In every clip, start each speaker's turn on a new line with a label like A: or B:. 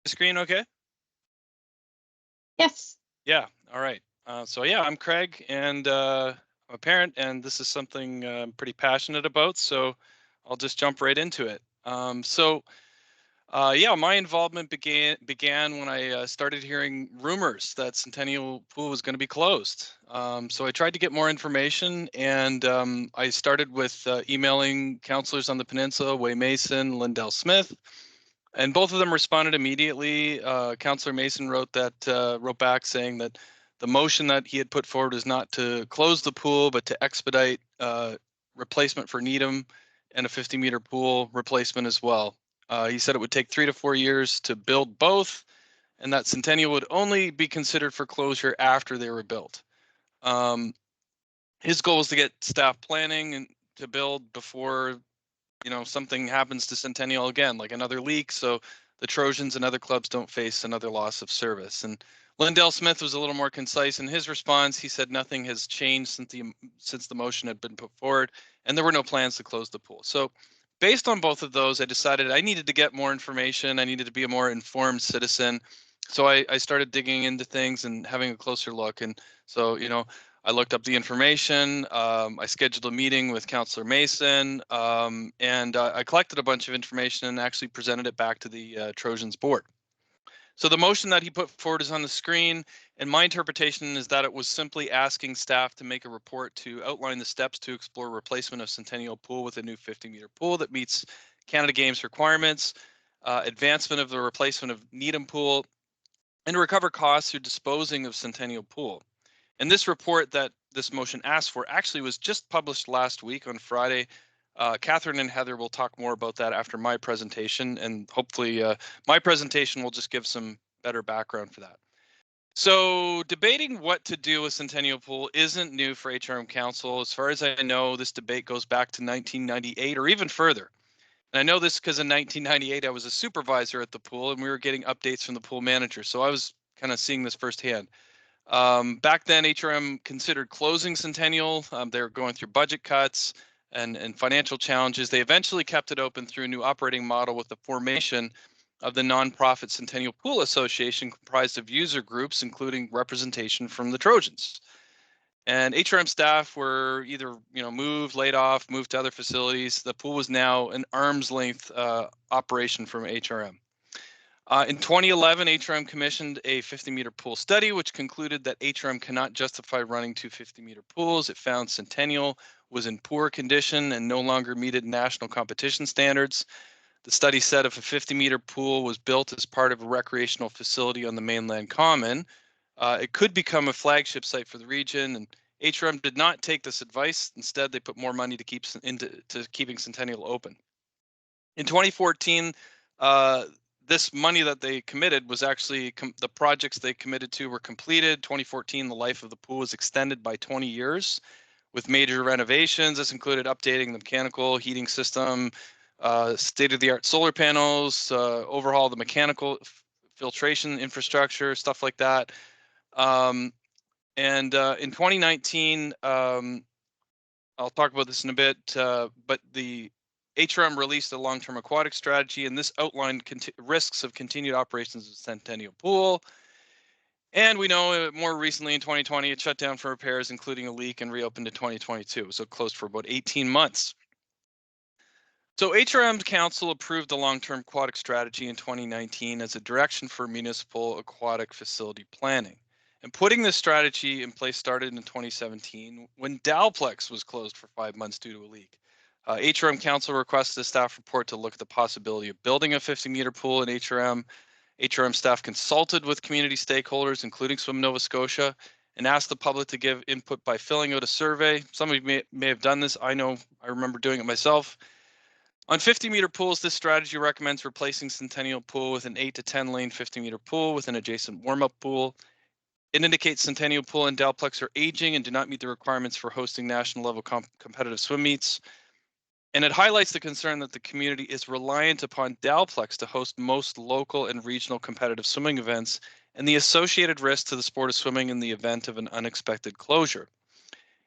A: Screen okay?
B: Yes.
A: Yeah, all right. So yeah, I'm Craig, and I'm a parent, and this is something I'm pretty passionate about, so I'll just jump right into it. Yeah, my involvement began when I started hearing rumors that Centennial Pool was going to be closed. So I tried to get more information, and I started with emailing counselors on the peninsula, Way Mason, Lindell Smith, and both of them responded immediately. Councillor Mason wrote back saying that the motion that he had put forward is not to close the pool, but to expedite replacement for Needham and a 50-meter pool replacement as well. He said it would take 3 to 4 years to build both, and that Centennial would only be considered for closure after they were built. His goal was to get staff planning and to build before something happens to Centennial again, like another leak, so the Trojans and other clubs don't face another loss of service. And Lindell Smith was a little more concise in his response. He said nothing has changed since the motion had been put forward, and there were no plans to close the pool. So based on both of those, I decided I needed to get more information. I needed to be a more informed citizen. So I started digging into things and having a closer look. And so, I looked up the information. I scheduled a meeting with Councillor Mason, and I collected a bunch of information and actually presented it back to the Trojans board. So the motion that he put forward is on the screen, and my interpretation is that it was simply asking staff to make a report to outline the steps to explore replacement of Centennial Pool with a new 50-meter pool that meets Canada Games requirements, advancement of the replacement of Needham Pool, and to recover costs through disposing of Centennial Pool. And this report that this motion asked for actually was just published last week on Friday. Catherine and Heather will talk more about that after my presentation, and hopefully my presentation will just give some better background for that. So debating what to do with Centennial Pool isn't new for HRM Council. As far as I know, this debate goes back to 1998 or even further. And I know this because in 1998, I was a supervisor at the pool and we were getting updates from the pool manager. So I was kind of seeing this firsthand. Back then, HRM considered closing Centennial. They were going through budget cuts and financial challenges. They eventually kept it open through a new operating model with the formation of the nonprofit Centennial Pool Association, comprised of user groups, including representation from the Trojans. And HRM staff were either moved, laid off, moved to other facilities. The pool was now an arm's length operation from HRM. In 2011, HRM commissioned a 50-meter pool study, which concluded that HRM cannot justify running two 50-meter pools. It found Centennial was in poor condition and no longer met national competition standards. The study said if a 50-meter pool was built as part of a recreational facility on the mainland common, it could become a flagship site for the region. And HRM did not take this advice. Instead, they put more money to keeping Centennial open. In 2014, this money that they committed was actually the projects they committed to were completed. 2014, the life of the pool was extended by 20 years with major renovations. This included updating the mechanical heating system, state-of-the-art solar panels, overhaul the mechanical filtration infrastructure, stuff like that. In 2019, I'll talk about this in a bit, but the HRM released a long-term aquatic strategy, and this outlined risks of continued operations of Centennial Pool. And we know more recently in 2020, it shut down for repairs, including a leak, and reopened in 2022. So closed for about 18 months. So HRM Council approved the long-term aquatic strategy in 2019 as a direction for municipal aquatic facility planning. And putting this strategy in place started in 2017 when Dalplex was closed for 5 months due to a leak. HRM Council requested a staff report to look at the possibility of building a 50-meter pool in HRM. HRM staff consulted with community stakeholders, including Swim Nova Scotia, and asked the public to give input by filling out a survey. Some of you may have done this. I remember doing it myself. On 50-meter pools, this strategy recommends replacing Centennial Pool with an 8 to 10 lane 50-meter pool with an adjacent warm-up pool. It indicates Centennial Pool and Dalplex are aging and do not meet the requirements for hosting national level competitive swim meets. And it highlights the concern that the community is reliant upon Dalplex to host most local and regional competitive swimming events and the associated risk to the sport of swimming in the event of an unexpected closure.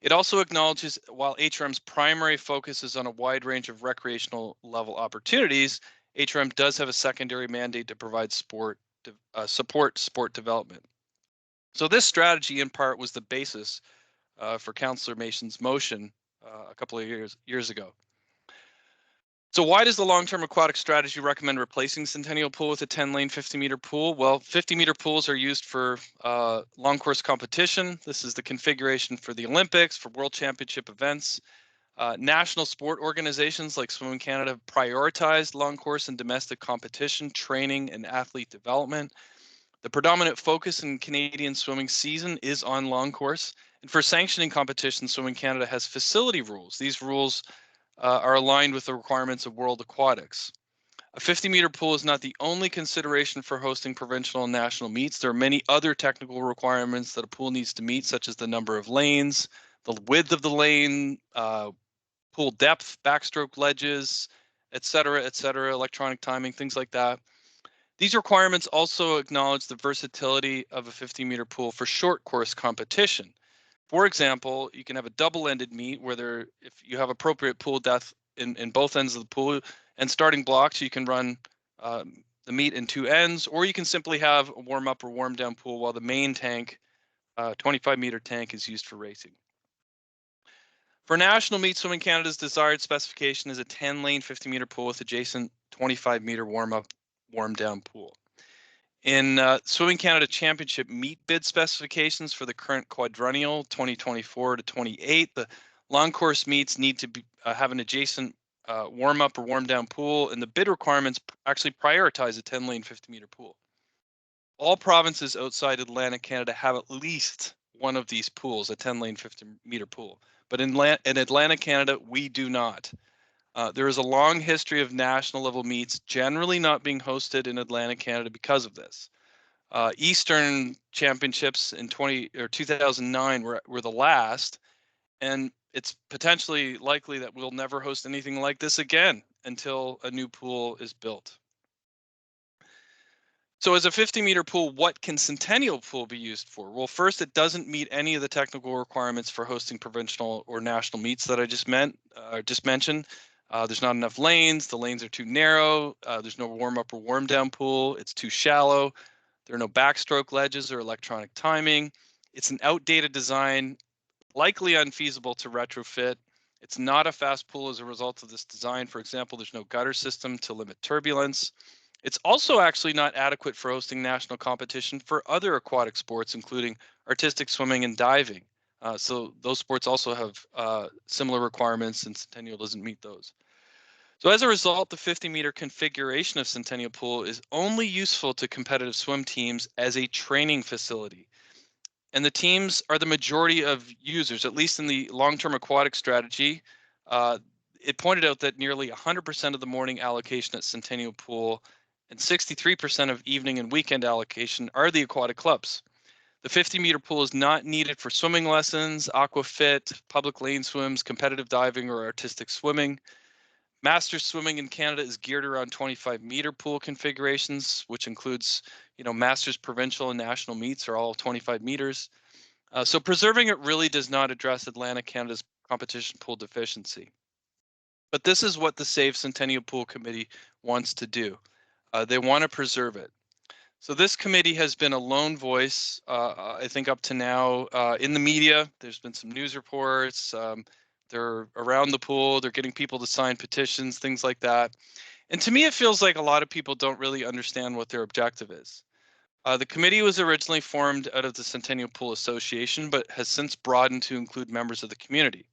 A: It also acknowledges while HRM's primary focus is on a wide range of recreational level opportunities, HRM does have a secondary mandate to provide sport support sport development. So this strategy, in part, was the basis for Councillor Mason's motion a couple of years ago. So why does the long-term aquatic strategy recommend replacing Centennial Pool with a 10-lane 50-meter pool? Well, 50-meter pools are used for long course competition. This is the configuration for the Olympics, for World Championship events. National sport organizations like Swimming Canada have prioritized long course and domestic competition, training, and athlete development. The predominant focus in Canadian swimming season is on long course. And for sanctioning competition, Swimming Canada has facility rules. These rules are aligned with the requirements of World Aquatics. A 50-meter pool is not the only consideration for hosting provincial and national meets. There are many other technical requirements that a pool needs to meet, such as the number of lanes, the width of the lane, pool depth, backstroke ledges, et cetera, electronic timing, things like that. These requirements also acknowledge the versatility of a 50-meter pool for short course competition. For example, you can have a double-ended meet where if you have appropriate pool depth in both ends of the pool and starting blocks, you can run the meet in two ends, or you can simply have a warm-up or warm-down pool while the main tank, 25-meter tank, is used for racing. For national meet, Swimming Canada's desired specification is a 10-lane 50-meter pool with adjacent 25-meter warm-up, warm-down pool. In Swimming Canada Championship meet bid specifications for the current quadrennial 2024 to 28, the long course meets need to have an adjacent warm-up or warm-down pool, and the bid requirements actually prioritize a 10-lane 50-meter pool. All provinces outside Atlantic Canada have at least one of these pools, a 10-lane 50-meter pool. But in Atlantic Canada, we do not. There is a long history of national level meets generally not being hosted in Atlantic Canada because of this. Eastern Championships in 2009 were the last, and it's potentially likely that we'll never host anything like this again until a new pool is built. So as a 50-meter pool, what can Centennial Pool be used for? Well, first, it doesn't meet any of the technical requirements for hosting provincial or national meets that I just mentioned. There's not enough lanes. The lanes are too narrow. There's no warm-up or warm-down pool. It's too shallow. There are no backstroke ledges or electronic timing. It's an outdated design, likely unfeasible to retrofit. It's not a fast pool as a result of this design. For example, there's no gutter system to limit turbulence. It's also actually not adequate for hosting national competition for other aquatic sports, including artistic swimming and diving. So those sports also have similar requirements, and Centennial doesn't meet those. So as a result, the 50-meter configuration of Centennial Pool is only useful to competitive swim teams as a training facility. And the teams are the majority of users, at least in the long-term aquatic strategy. It pointed out that nearly 100% of the morning allocation at Centennial Pool and 63% of evening and weekend allocation are the aquatic clubs. The 50-meter pool is not needed for swimming lessons, aquafit, public lane swims, competitive diving, or artistic swimming. Masters swimming in Canada is geared around 25-meter pool configurations, which includes, Masters provincial and national meets are all 25 meters. So preserving it really does not address Atlantic Canada's competition pool deficiency. But this is what the Save Centennial Pool Committee wants to do. They want to preserve it. So this committee has been a lone voice, I think, up to now in the media. There's been some news reports. They're around the pool. They're getting people to sign petitions, things like that. And to me, it feels like a lot of people don't really understand what their objective is. The committee was originally formed out of the Centennial Pool Association, but has since broadened to include members of the community.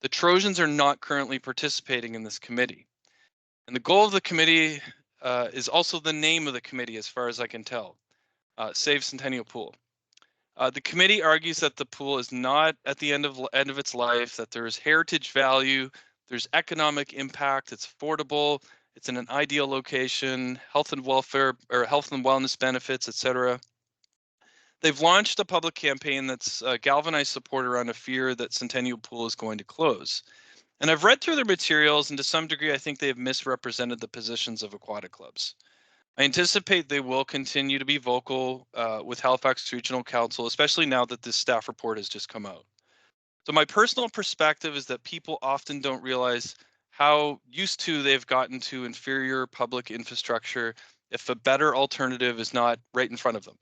A: The Trojans are not currently participating in this committee. And the goal of the committee is also the name of the committee, as far as I can tell, Save Centennial Pool. The committee argues that the pool is not at the end of its life, that there is heritage value, there's economic impact, it's affordable, it's in an ideal location, health and welfare or health and wellness benefits, etc. They've launched a public campaign that's galvanized support around a fear that Centennial Pool is going to close. And I've read through their materials, and to some degree, I think they have misrepresented the positions of aquatic clubs. I anticipate they will continue to be vocal with Halifax Regional Council, especially now that this staff report has just come out. So my personal perspective is that people often don't realize how used to they've gotten to inferior public infrastructure if a better alternative is not right in front of them.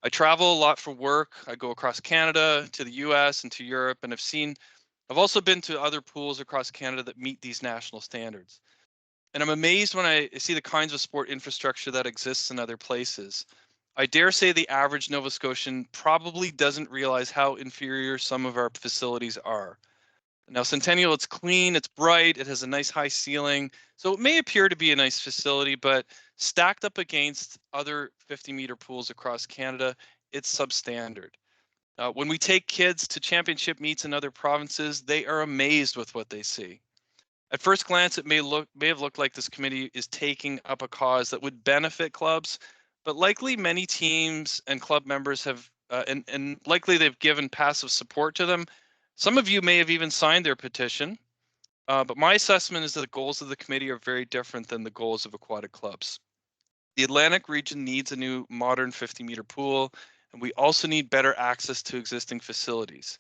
A: I travel a lot for work. I go across Canada to the US and to Europe, and I've also been to other pools across Canada that meet these national standards. And I'm amazed when I see the kinds of sport infrastructure that exists in other places. I dare say the average Nova Scotian probably doesn't realize how inferior some of our facilities are. Now, Centennial, it's clean, it's bright, it has a nice high ceiling. So it may appear to be a nice facility, but stacked up against other 50-meter pools across Canada, it's substandard. When we take kids to championship meets in other provinces, they are amazed with what they see. At first glance, it may have looked like this committee is taking up a cause that would benefit clubs, but likely many teams and club members have, and likely they've given passive support to them. Some of you may have even signed their petition, but my assessment is that the goals of the committee are very different than the goals of aquatic clubs. The Atlantic region needs a new modern 50-meter pool, and we also need better access to existing facilities.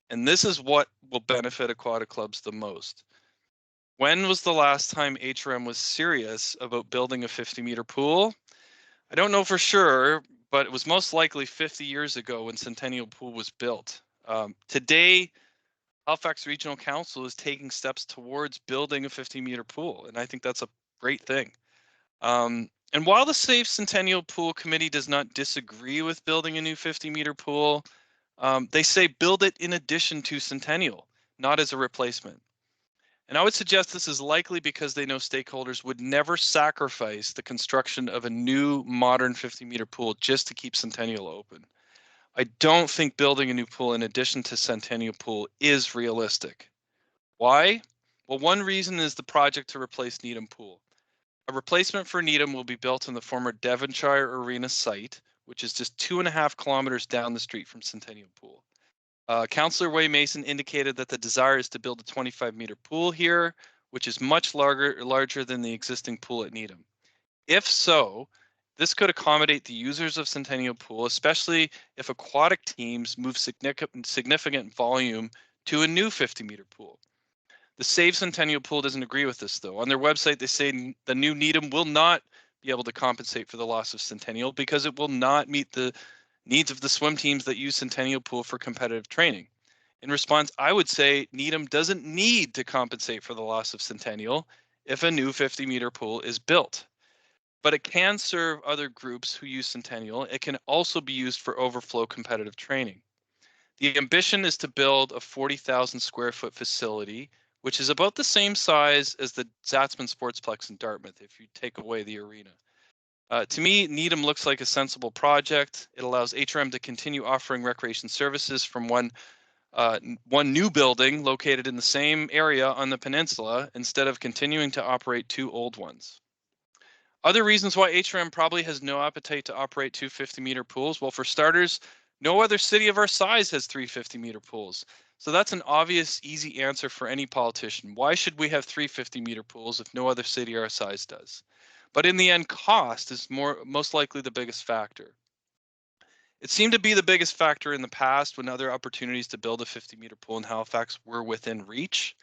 A: And this is what will benefit aquatic clubs the most. When was the last time HRM was serious about building a 50-meter pool? I don't know for sure, but it was most likely 50 years ago when Centennial Pool was built. Today, Halifax Regional Council is taking steps towards building a 50-meter pool, and I think that's a great thing. And while the Safe Centennial Pool Committee does not disagree with building a new 50-meter pool, they say build it in addition to Centennial, not as a replacement. And I would suggest this is likely because they know stakeholders would never sacrifice the construction of a new modern 50-meter pool just to keep Centennial open. I don't think building a new pool in addition to Centennial Pool is realistic. Why? Well, one reason is the project to replace Needham Pool. A replacement for Needham will be built in the former Devonshire Arena site, which is just 2.5 kilometers down the street from Centennial Pool. Councillor Way Mason indicated that the desire is to build a 25-meter pool here, which is much larger than the existing pool at Needham. If so, this could accommodate the users of Centennial Pool, especially if aquatic teams move significant volume to a new 50-meter pool. The Save Centennial Pool doesn't agree with this, though. On their website, they say the new Needham will not be able to compensate for the loss of Centennial because it will not meet the needs of the swim teams that use Centennial Pool for competitive training. In response, I would say Needham doesn't need to compensate for the loss of Centennial if a new 50-meter pool is built. But it can serve other groups who use Centennial. It can also be used for overflow competitive training. The ambition is to build a 40,000 square foot facility, which is about the same size as the Zatzman Sportsplex in Dartmouth if you take away the arena. To me, Needham looks like a sensible project. It allows HRM to continue offering recreation services from one new building located in the same area on the peninsula instead of continuing to operate two old ones. Other reasons why HRM probably has no appetite to operate two 50-meter pools. Well, for starters, no other city of our size has 3 50-meter pools. So that's an obvious, easy answer for any politician. Why should we have 3 50-meter pools if no other city our size does? But in the end, cost is most likely the biggest factor. It seemed to be the biggest factor in the past when other opportunities to build a 50-meter pool in Halifax were within reach.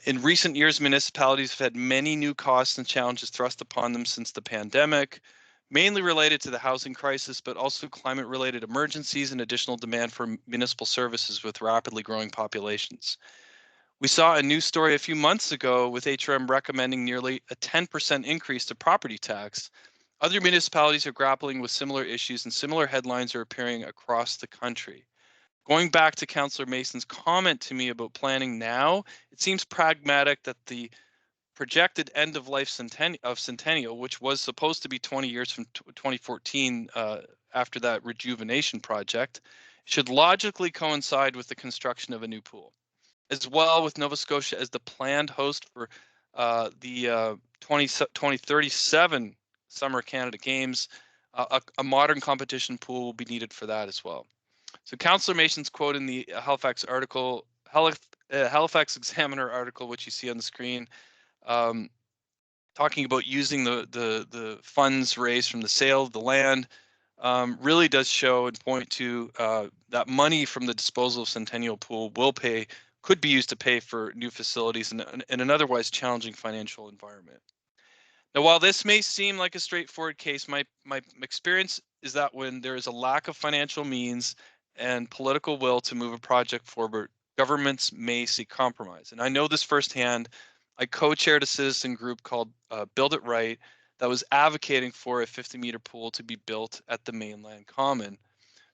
A: In recent years, municipalities have had many new costs and challenges thrust upon them since the pandemic, mainly related to the housing crisis, but also climate-related emergencies and additional demand for municipal services with rapidly growing populations. We saw a news story a few months ago with HRM recommending nearly a 10% increase to property tax. Other municipalities are grappling with similar issues, and similar headlines are appearing across the country. Going back to Councillor Mason's comment to me about planning now, it seems pragmatic that the projected end of life of Centennial, which was supposed to be 20 years from 2014 after that rejuvenation project, should logically coincide with the construction of a new pool. As well, with Nova Scotia as the planned host for the 2037 Summer Canada Games, a modern competition pool will be needed for that as well. So Councillor Mason's quote in the Halifax Examiner article, which you see on the screen, talking about using the funds raised from the sale of the land, really does show and point to that money from the disposal of Centennial Pool will pay could be used to pay for new facilities in an otherwise challenging financial environment. Now, while this may seem like a straightforward case, my experience is that when there is a lack of financial means and political will to move a project forward, governments may seek compromise. And I know this firsthand. I co-chaired a citizen group called Build It Right that was advocating for a 50-meter pool to be built at the mainland common.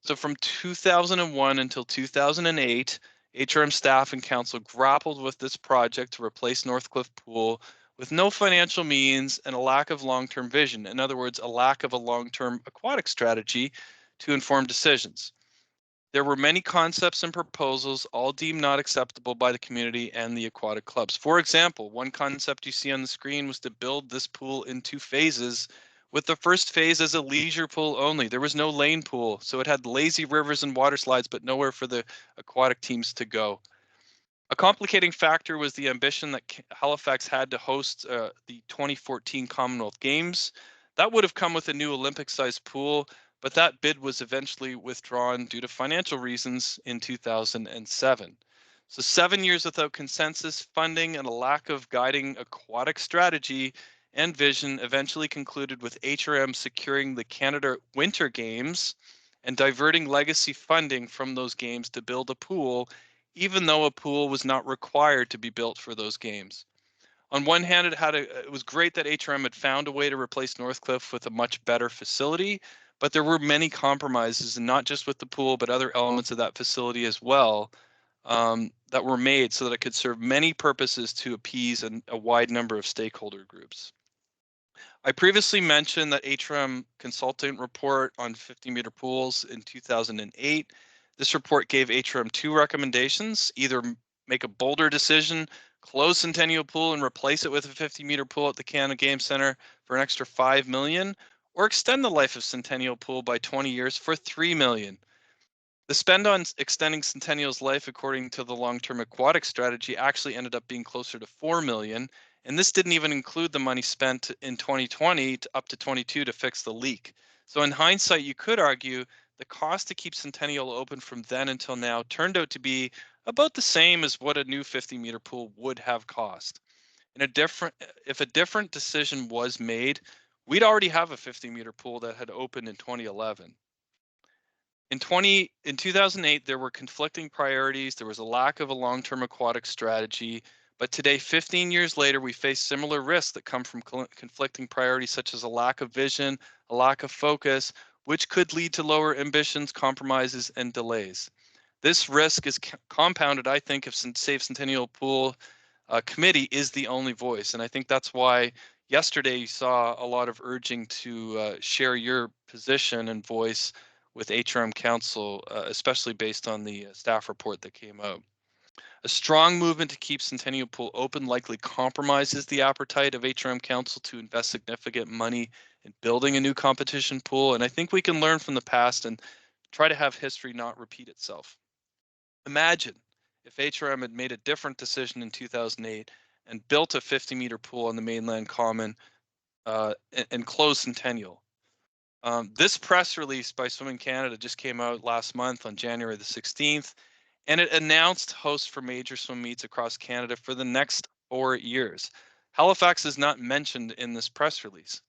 A: So from 2001 until 2008, HRM staff and council grappled with this project to replace Northcliffe Pool with no financial means and a lack of long-term vision. In other words, a lack of a long-term aquatic strategy to inform decisions. There were many concepts and proposals, all deemed not acceptable by the community and the aquatic clubs. For example, one concept you see on the screen was to build this pool in 2 phases, with the first phase as a leisure pool only. There was no lane pool, so it had lazy rivers and water slides, but nowhere for the aquatic teams to go. A complicating factor was the ambition that Halifax had to host the 2014 Commonwealth Games. That would have come with a new Olympic-sized pool, but that bid was eventually withdrawn due to financial reasons in 2007. So 7 years without consensus, funding, and a lack of guiding aquatic strategy and vision eventually concluded with HRM securing the Canada Winter Games and diverting legacy funding from those games to build a pool, even though a pool was not required to be built for those games. On one hand, it was great that HRM had found a way to replace Northcliffe with a much better facility, but there were many compromises, and not just with the pool, but other elements of that facility as well, that were made so that it could serve many purposes to appease a wide number of stakeholder groups. I previously mentioned that HRM consultant report on 50-meter pools in 2008. This report gave HRM 2 recommendations: either make a bolder decision, close Centennial Pool and replace it with a 50-meter pool at the Canada Game Centre for an extra $5 million, or extend the life of Centennial Pool by 20 years for $3 million. The spend on extending Centennial's life, according to the long-term aquatic strategy, actually ended up being closer to $4 million, and this didn't even include the money spent in 2020 up to 22 to fix the leak. So in hindsight, you could argue the cost to keep Centennial open from then until now turned out to be about the same as what a new 50-meter pool would have cost. If a different decision was made, we'd already have a 50-meter pool that had opened in 2011. In 2008, there were conflicting priorities. There was a lack of a long-term aquatic strategy. But today, 15 years later, we face similar risks that come from conflicting priorities, such as a lack of vision, a lack of focus, which could lead to lower ambitions, compromises, and delays. This risk is compounded, I think, if Save Centennial Pool committee is the only voice. And I think that's why yesterday you saw a lot of urging to share your position and voice with HRM Council, especially based on the staff report that came out. A strong movement to keep Centennial Pool open likely compromises the appetite of HRM Council to invest significant money in building a new competition pool, and I think we can learn from the past and try to have history not repeat itself. Imagine if HRM had made a different decision in 2008 and built a 50-meter pool on the mainland common and closed Centennial. This press release by Swimming Canada just came out last month on January the 16th, and it announced hosts for major swim meets across Canada for the next 4 years. Halifax is not mentioned in this press release,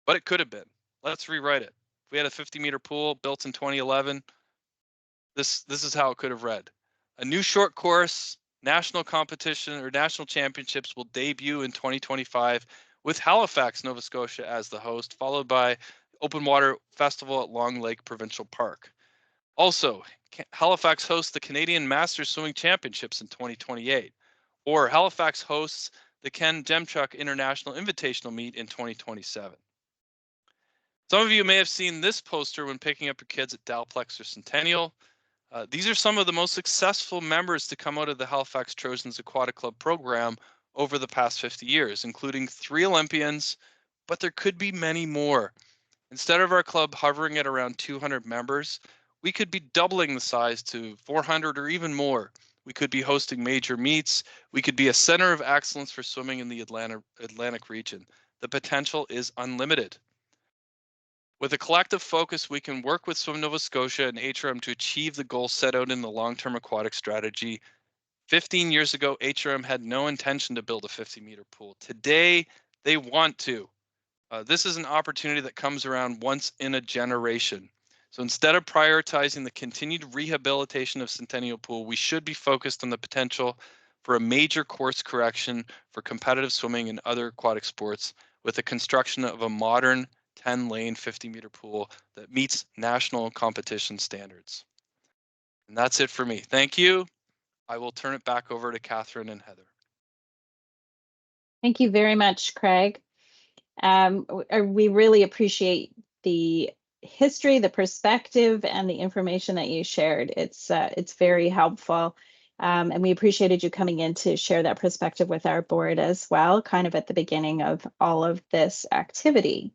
A: but it could have been. Let's rewrite it. If we had a 50-meter pool built in 2011, this is how it could have read. A new short course national competition or national championships will debut in 2025 with Halifax, Nova Scotia as the host, followed by Open Water Festival at Long Lake Provincial Park. Also, Halifax hosts the Canadian Masters Swimming Championships in 2028, or Halifax hosts the Ken Demchuk International Invitational Meet in 2027. Some of you may have seen this poster when picking up your kids at Dalplex or Centennial. These are some of the most successful members to come out of the Halifax Trojans Aquatic Club program over the past 50 years, including 3 Olympians, but there could be many more. Instead of our club hovering at around 200 members, we could be doubling the size to 400 or even more. We could be hosting major meets. We could be a center of excellence for swimming in the Atlantic region. The potential is unlimited. With a collective focus, we can work with Swim Nova Scotia and HRM to achieve the goals set out in the long-term aquatic strategy 15 years ago, HRM had no intention to build a 50-meter pool. Today, they want to. This is an opportunity that comes around once in a generation. So instead of prioritizing the continued rehabilitation of Centennial Pool, we should be focused on the potential for a major course correction for competitive swimming and other aquatic sports with the construction of a modern 10-lane 50-meter pool that meets national competition standards. And that's it for me. Thank you. I will turn it back over to Catherine and Heather.
B: Thank you very much, Craig. We really appreciate the history, the perspective, and the information that you shared. It's very helpful. And we appreciated you coming in to share that perspective with our board as well, kind of at the beginning of all of this activity.